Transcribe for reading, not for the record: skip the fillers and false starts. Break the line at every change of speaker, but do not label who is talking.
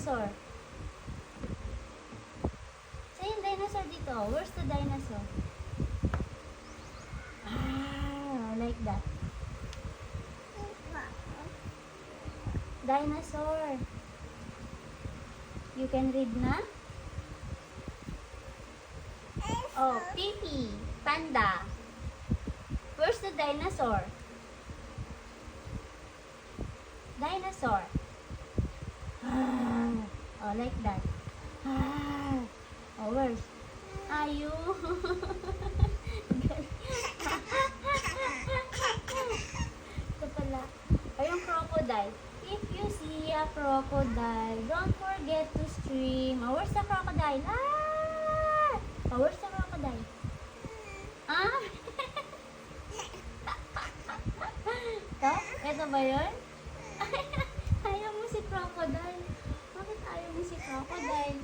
dinosaur? Saan yung dinosaur dito? Where's the dinosaur? Like that. Dinosaur. You can read na? Oh, Pipi. Panda. Where's the dinosaur? Dinosaur. Oh, like that. Oh, where's? Ayu. Ito pala. Ayun, crocodile. If you see a crocodile, don't forget to stream. Oh, where's the crocodile? Oh, where's the crocodile? Ito? Ito ba yun? Ayaw mo si crocodile. Bakit ayaw mo si crocodile?